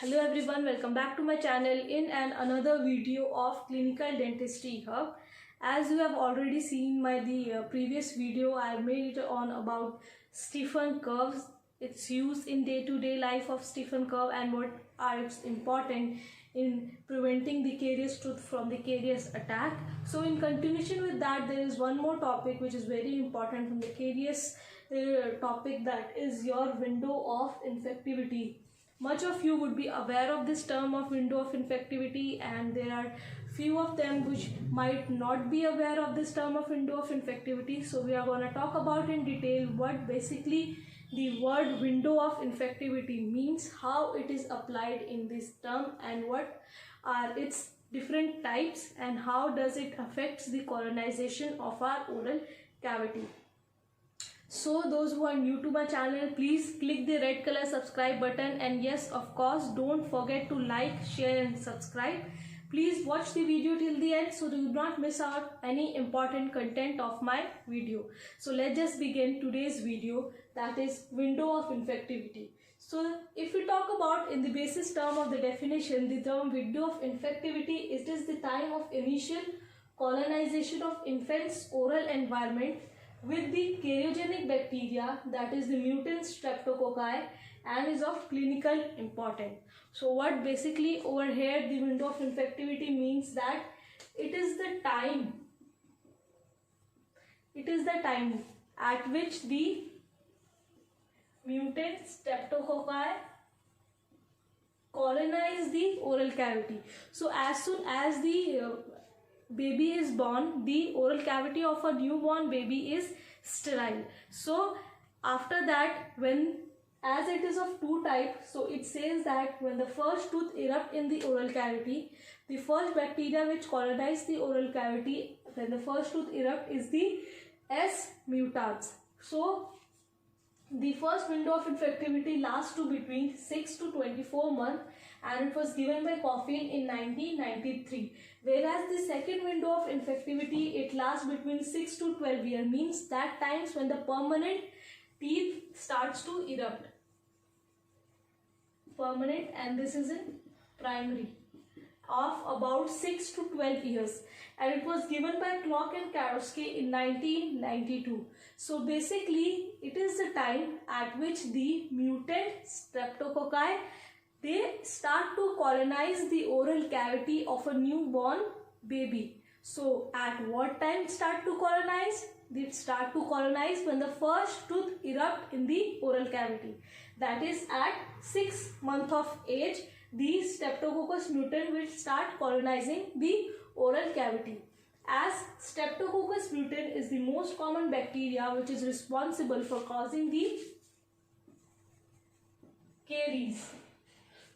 Hello everyone, welcome back to my channel in another video of Clinical Dentistry Hub. As you have already seen my previous video, I made it on about Stephen curves, its use in day-to-day life of Stephen curve and what are its important in preventing the caries tooth from the caries attack. So in continuation with that, there is one more topic which is very important from the caries topic, that is your window of infectivity. Much of you would be aware of this term of window of infectivity, and there are few of them which might not be aware of this term of window of infectivity. So we are going to talk about in detail what basically the word window of infectivity means, how it is applied in this term, and what are its different types, and how does it affect the colonization of our oral cavity. So those who are new to my channel, please click the red color subscribe button, and yes, of course, don't forget to like, share and subscribe. Please watch the video till the end so do not miss out any important content of my video. So let's just begin today's video, that is window of infectivity. So if we talk about in the basis term of the definition, the term window of infectivity, it is the time of initial colonization of infant's oral environment with the karyogenic bacteria, that is the mutant streptococci, and is of clinical importance. So what basically over here the window of infectivity means, that it is the time at which the mutant streptococci colonize the oral cavity. So as soon as the baby is born, the oral cavity of a newborn baby is sterile. So after that, as it is of two types, so it says that when the first tooth erupt in the oral cavity, the first bacteria which colonize the oral cavity when the first tooth erupt is the S. mutans. So the first window of infectivity lasts to between 6 to 24 months, and it was given by Coffin in 1993. Whereas the second window of infectivity, it lasts between 6 to 12 years, means that times when the permanent teeth starts to erupt. Permanent, and this is in primary, of about 6 to 12 years, and it was given by Clark and Karosky in 1992. So basically it is the time at which the mutant streptococci, they start to colonize the oral cavity of a newborn baby. So at what time start to colonize? They start to colonize when the first tooth erupt in the oral cavity, that is at 6 months of age. The Streptococcus mutant will start colonizing the oral cavity. As Streptococcus mutant is the most common bacteria which is responsible for causing the caries.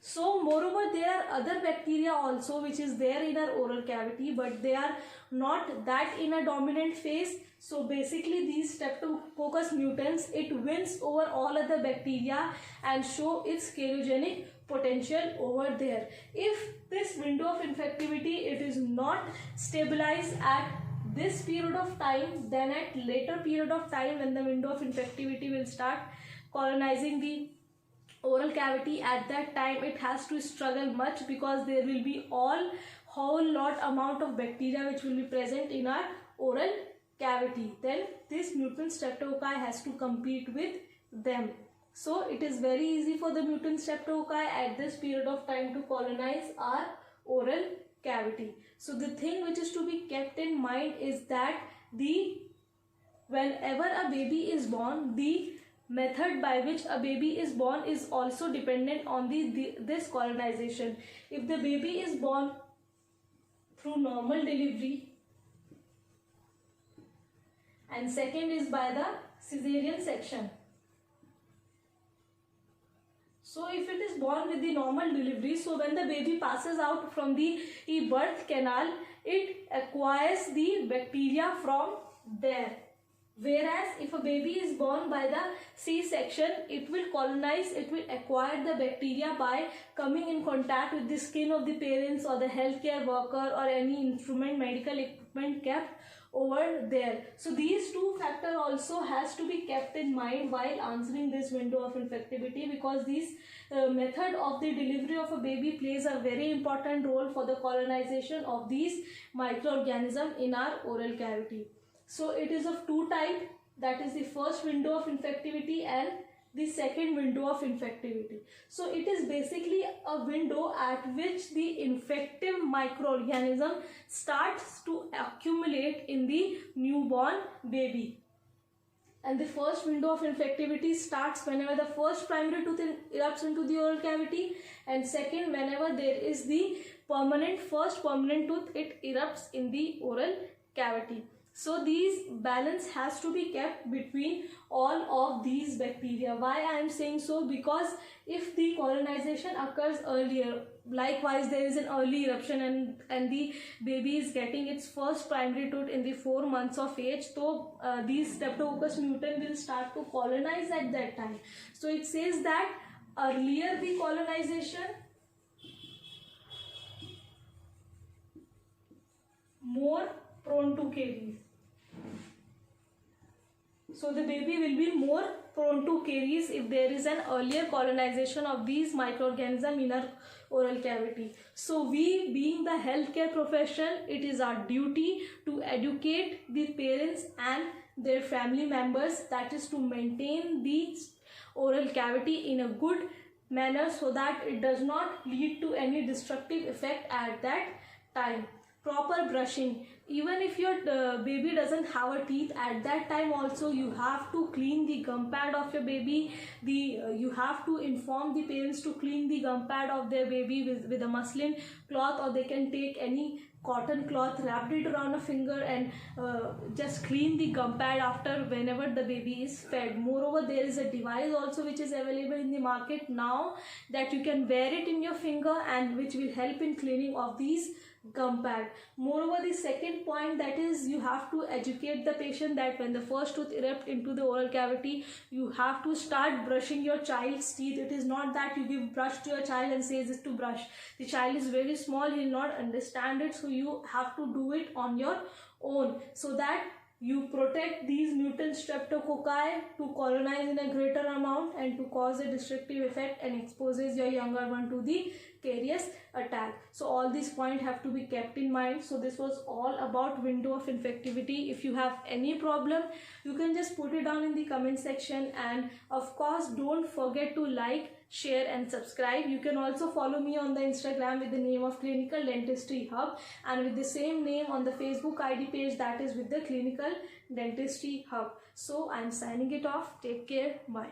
So moreover, there are other bacteria also which is there in our oral cavity, but they are not that in a dominant phase. So basically these Streptococcus mutans, it wins over all other bacteria and show its karyogenic potential over there. If this window of infectivity, it is not stabilized at this period of time, then at later period of time when the window of infectivity will start colonizing the oral cavity, at that time it has to struggle much, because there will be whole lot amount of bacteria which will be present in our oral cavity. Then this mutant streptococci has to compete with them. So it is very easy for the mutant streptococci at this period of time to colonize our oral cavity. So the thing which is to be kept in mind is that whenever a baby is born, the method by which a baby is born is also dependent on this colonization. If the baby is born through normal delivery, and second is by the cesarean section. So if it is born with the normal delivery, so when the baby passes out from the birth canal, it acquires the bacteria from there. Whereas if a baby is born by the C-section, it will acquire the bacteria by coming in contact with the skin of the parents or the healthcare worker or any medical equipment kept over there. So these two factors also has to be kept in mind while answering this window of infectivity, because this method of the delivery of a baby plays a very important role for the colonization of these microorganisms in our oral cavity. So it is of two types, that is the first window of infectivity and the second window of infectivity. So it is basically a window at which the infective microorganism starts to accumulate in the newborn baby. And the first window of infectivity starts whenever the first primary tooth erupts into the oral cavity, and second whenever there is the first permanent tooth, it erupts in the oral cavity. So these balance has to be kept between all of these bacteria. Why I am saying so? Because if the colonization occurs earlier, likewise there is an early eruption and the baby is getting its first primary tooth in the 4 months of age, so these Streptococcus mutant will start to colonize at that time. So it says that earlier the colonization, more prone to caries. So the baby will be more prone to caries if there is an earlier colonization of these microorganisms in our oral cavity. So we, being the healthcare professional, it is our duty to educate the parents and their family members, that is to maintain the oral cavity in a good manner so that it does not lead to any destructive effect at that time. Proper brushing. Even if your baby doesn't have a teeth, at that time also you have to clean the gum pad of your baby. You have to inform the parents to clean the gum pad of their baby with a muslin cloth, or they can take any cotton cloth, wrap it around a finger and just clean the gum pad after whenever the baby is fed. Moreover, there is a device also which is available in the market now that you can wear it in your finger and which will help in cleaning of these gum pad. Moreover, the second point, that is you have to educate the patient that when the first tooth erupts into the oral cavity, you have to start brushing your child's teeth. It is not that you give brush to your child and say this to brush. The child is very small, he will not understand it, so you have to do it on your own so that you protect these mutant streptococci to colonize in a greater amount and to cause a destructive effect and exposes your younger one to the carious attack. So all these points have to be kept in mind. So this was all about window of infectivity. If you have any problem, you can just put it down in the comment section, and of course don't forget to like, share and subscribe. You can also follow me on the Instagram with the name of Clinical Dentistry Hub, and with the same name on the Facebook ID page, that is with the Clinical Dentistry Hub. So I'm signing it off. Take care. Bye.